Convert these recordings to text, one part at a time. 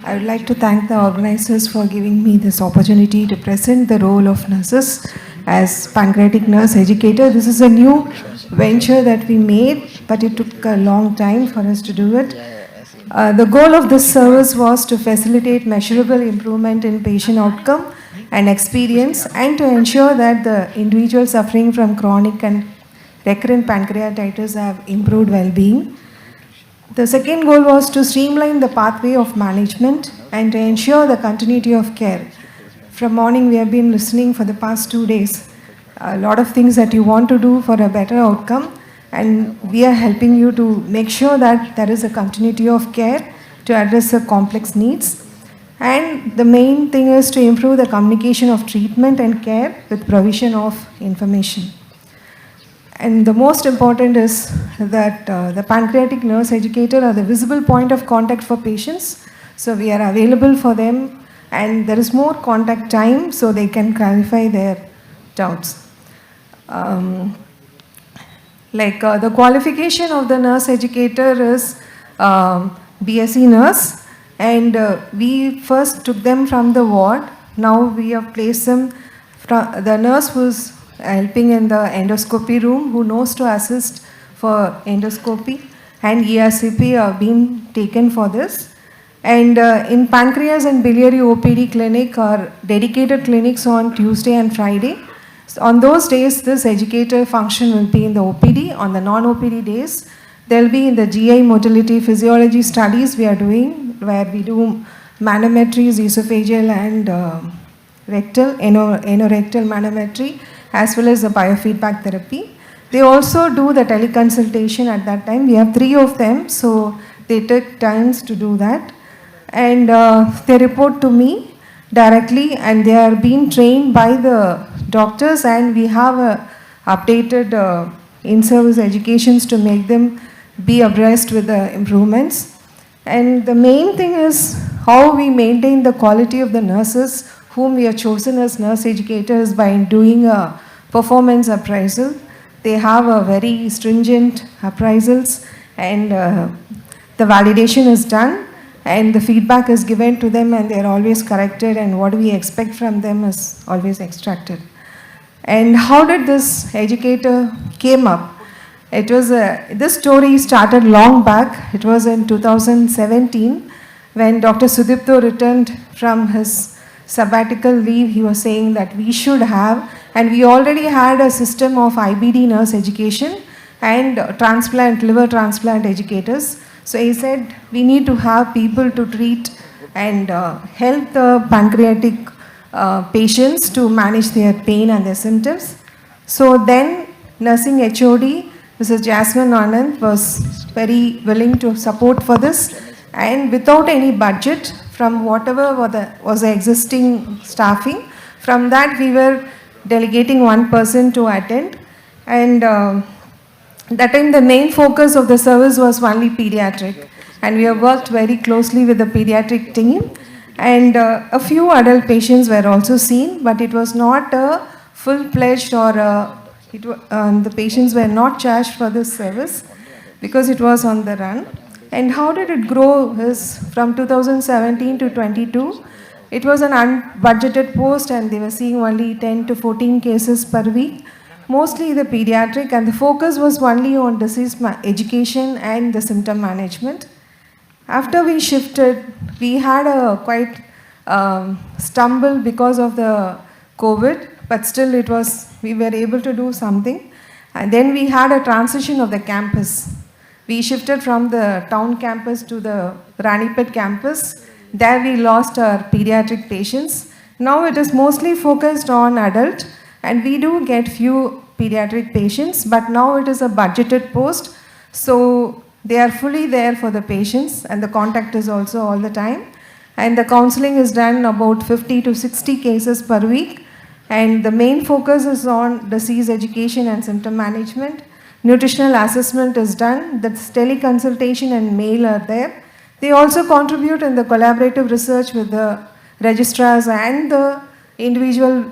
I would like to thank the organizers for giving me this opportunity to present the role of nurses as pancreatic nurse educator. This is a new venture that we made, but it took a long time for us to do it. The goal of this service was to facilitate measurable improvement in patient outcome and experience, and to ensure that the individuals suffering from chronic and recurrent pancreatitis have improved well-being. The second goal was to streamline the pathway of management and to ensure the continuity of care. From morning, we have been listening for the past 2 days. A lot of things that you want to do for a better outcome, and we are helping you to make sure that there is a continuity of care to address the complex needs. And the main thing is to improve the communication of treatment and care with provision of information. And the most important is that the pancreatic nurse educator are the visible point of contact for patients. So we are available for them, and there is more contact time so they can clarify their doubts. The qualification of the nurse educator is BSc nurse, and we first took them from the ward. Now we have placed them, the nurse who's helping in the endoscopy room, who knows to assist for endoscopy, and ERCP are being taken for this. And in pancreas and biliary OPD clinic are dedicated clinics on Tuesday and Friday. So on those days, this educator function will be in the OPD. On the non-OPD days, they'll be in the GI motility physiology studies we are doing, where we do manometries, esophageal and rectal, anorectal manometry, as well as the biofeedback therapy. They also do the teleconsultation at that time. We have 3 of them, so they take turns to do that. And they report to me directly, and they are being trained by the doctors, and we have updated in-service educations to make them be abreast with the improvements. And the main thing is how we maintain the quality of the nurses whom we have chosen as nurse educators by doing a performance appraisal. They have a very stringent appraisals, and the validation is done, and the feedback is given to them, and they are always corrected, and what we expect from them is always extracted. And how did this educator came up? It was this story started long back. It was in 2017 when Dr. Sudipto returned from his sabbatical leave. He was saying that we should have, and we already had a system of IBD nurse education and liver transplant educators. So he said we need to have people to treat and help the pancreatic patients to manage their pain and their symptoms. So then nursing HOD, Mrs. Jasmine Anand, was very willing to support for this, and without any budget from whatever was the existing staffing, from that we were delegating one person to attend. And that time the main focus of the service was only pediatric, and we have worked very closely with the pediatric team, and a few adult patients were also seen, but it was not a full-fledged or the patients were not charged for this service because it was on the run. And how did it grow is from 2017 to 22, it was an unbudgeted post, and they were seeing only 10 to 14 cases per week, mostly the pediatric, and the focus was only on disease education and the symptom management. After we shifted, we had a quite stumble because of the COVID, but still we were able to do something. And then we had a transition of the campus. We shifted from the town campus to the Ranipet campus. There we lost our pediatric patients. Now it is mostly focused on adult, and we do get few pediatric patients, but now it is a budgeted post. So they are fully there for the patients, and the contact is also all the time. And the counseling is done about 50 to 60 cases per week. And the main focus is on disease education and symptom management. Nutritional assessment is done. The teleconsultation and mail are there. They also contribute in the collaborative research with the registrars, and the individual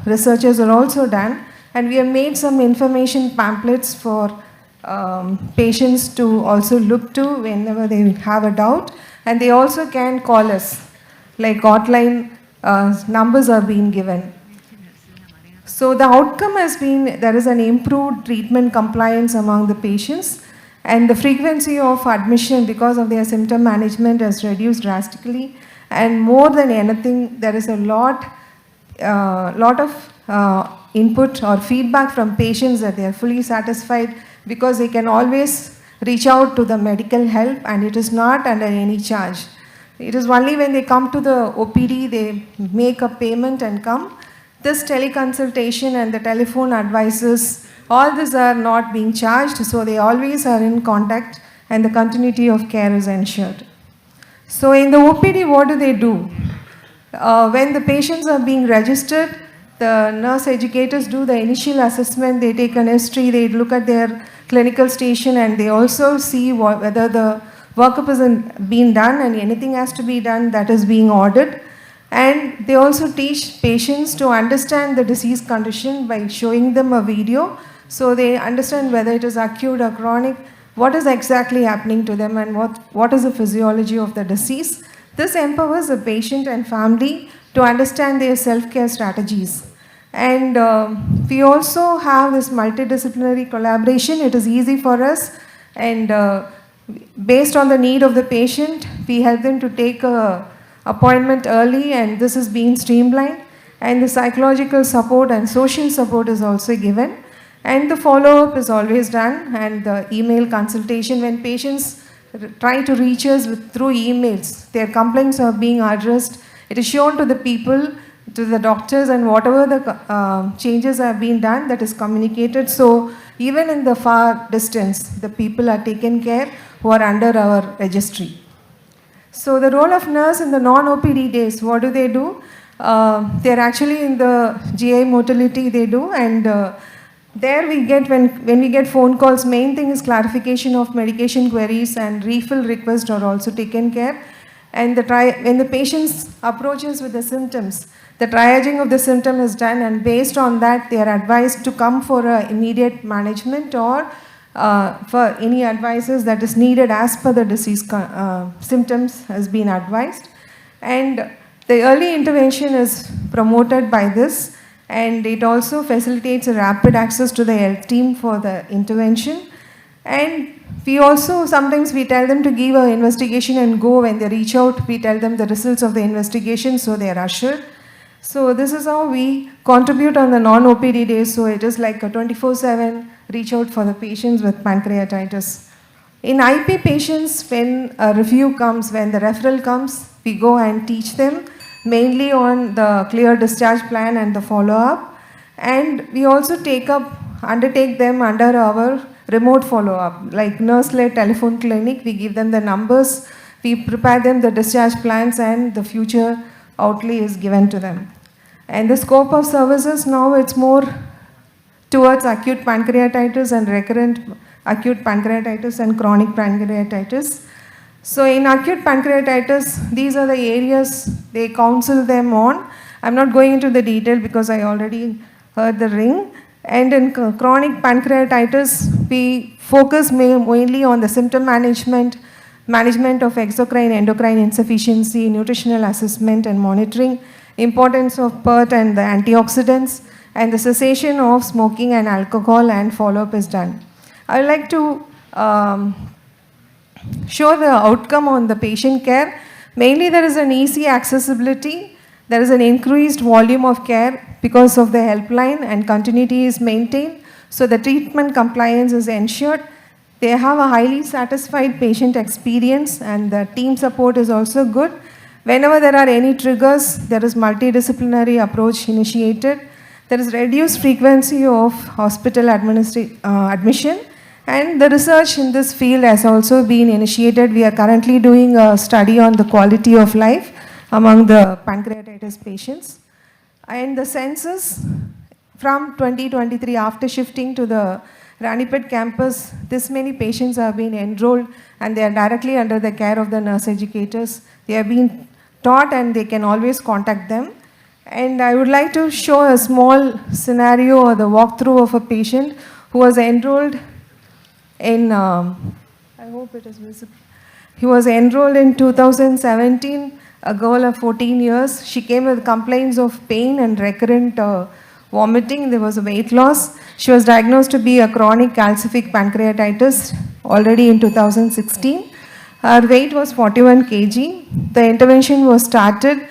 researchers are also done. And we have made some information pamphlets for patients to also look to whenever they have a doubt, and they also can call us, like hotline numbers are being given. So the outcome has been there is an improved treatment compliance among the patients, and the frequency of admission because of their symptom management has reduced drastically. And more than anything, there is a lot of input or feedback from patients that they are fully satisfied because they can always reach out to the medical help, and it is not under any charge. It is only when they come to the OPD, they make a payment and come. This teleconsultation and the telephone advices, all these are not being charged, so they always are in contact and the continuity of care is ensured. So in the OPD, what do? When the patients are being registered, the nurse educators do the initial assessment, they take an history, they look at their clinical station, and they also see whether the workup is being done and anything has to be done that is being ordered. And they also teach patients to understand the disease condition by showing them a video, so they understand whether it is acute or chronic, what is exactly happening to them, and what is the physiology of the disease. This empowers the patient and family to understand their self-care strategies. And we also have this multidisciplinary collaboration. It is easy for us, and based on the need of the patient, we help them to take a appointment early, and this is being streamlined, and the psychological support and social support is also given, and the follow-up is always done, and the email consultation when patients try to reach us through emails, their complaints are being addressed, it is shown to the people, to the doctors, and whatever the changes have been done, that is communicated. So even in the far distance, the people are taken care who are under our registry. So the role of nurse in the non-OPD days, what do? They're actually in the GI motility they do, and there we get, when we get phone calls, main thing is clarification of medication queries and refill requests are also taken care. And when the patients approaches with the symptoms, the triaging of the symptom is done, and based on that they are advised to come for immediate management or for any advices that is needed as per the disease symptoms has been advised. And the early intervention is promoted by this, and it also facilitates a rapid access to the health team for the intervention. And we also, sometimes we tell them to give an investigation and go. When they reach out, we tell them the results of the investigation, so they are assured. So this is how we contribute on the non-OPD days. So it is like a 24/7 reach out for the patients with pancreatitis. In IP patients, when a review comes, when the referral comes, we go and teach them mainly on the clear discharge plan and the follow-up. And we also undertake them under our remote follow-up, like nurse-led telephone clinic. We give them the numbers, we prepare them the discharge plans, and the future outlay is given to them. And the scope of services now, it's more towards acute pancreatitis and recurrent acute pancreatitis and chronic pancreatitis. So in acute pancreatitis, these are the areas they counsel them on. I'm not going into the detail because I already heard the ring. And in chronic pancreatitis, we focus mainly on the symptom management of exocrine, endocrine insufficiency, nutritional assessment and monitoring, importance of PERT and the antioxidants, and the cessation of smoking and alcohol, and follow-up is done. I would like to show the outcome on the patient care. Mainly there is an easy accessibility, there is an increased volume of care because of the helpline, and continuity is maintained, so the treatment compliance is ensured. They have a highly satisfied patient experience, and the team support is also good. Whenever there are any triggers, there is multidisciplinary approach initiated. There is reduced frequency of hospital admission, and the research in this field has also been initiated. We are currently doing a study on the quality of life among the pancreatitis patients. And the census from 2023, after shifting to the Ranipet campus, this many patients have been enrolled, and they are directly under the care of the nurse educators. They have been taught, and they can always contact them. And I would like to show a small scenario or the walkthrough of a patient who was enrolled in, I hope it is visible. He was enrolled in 2017, a girl of 14 years. She came with complaints of pain and recurrent vomiting. There was a weight loss. She was diagnosed to be a chronic calcific pancreatitis already in 2016. Her weight was 41 kg. The intervention was started.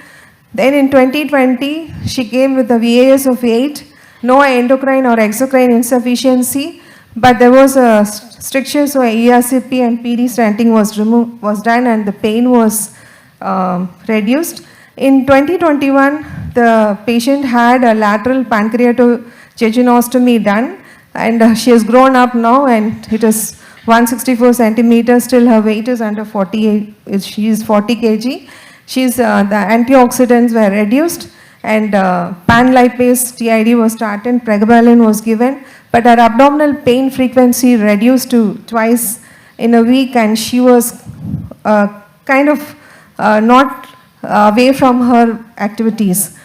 Then in 2020, she came with a VAS of 8, no endocrine or exocrine insufficiency, but there was a stricture, so ERCP and PD stenting was done and the pain was reduced. In 2021, the patient had a lateral pancreatojejunostomy done, and she has grown up now and it is 164 centimeters, still her weight is under 48, she is 40 kg. The antioxidants were reduced and pan-lipase TID was started, pregabalin was given, but her abdominal pain frequency reduced to twice in a week, and she was kind of not away from her activities.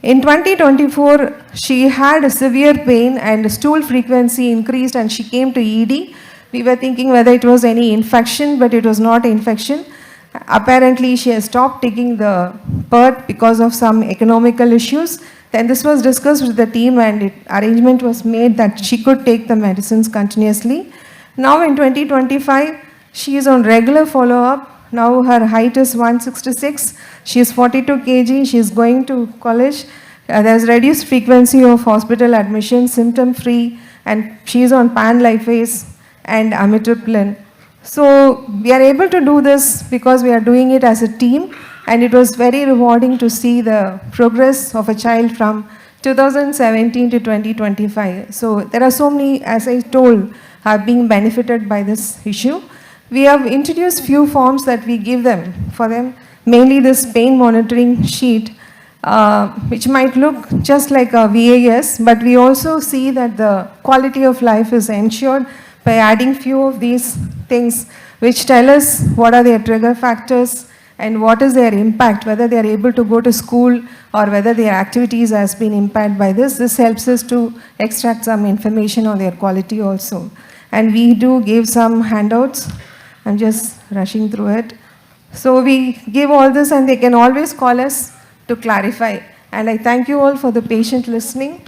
In 2024, she had a severe pain and stool frequency increased and she came to ED. We were thinking whether it was any infection, but it was not infection. Apparently, she has stopped taking the PERT because of some economical issues. Then this was discussed with the team and arrangement was made that she could take the medicines continuously. Now in 2025, she is on regular follow-up. Now her height is 166. She is 42 kg. She is going to college. There's reduced frequency of hospital admission, symptom-free, and she is on pan-lipase and amitriptyline. So we are able to do this because we are doing it as a team, and it was very rewarding to see the progress of a child from 2017 to 2025. So there are so many, as I told, are being benefited by this issue. We have introduced few forms that we give them for them, mainly this pain monitoring sheet, which might look just like a VAS, but we also see that the quality of life is ensured by adding few of these things which tell us what are their trigger factors and what is their impact, whether they are able to go to school or whether their activities has been impacted by this. This helps us to extract some information on their quality also. And we do give some handouts. I'm just rushing through it. So we give all this and they can always call us to clarify. And I thank you all for the patient listening.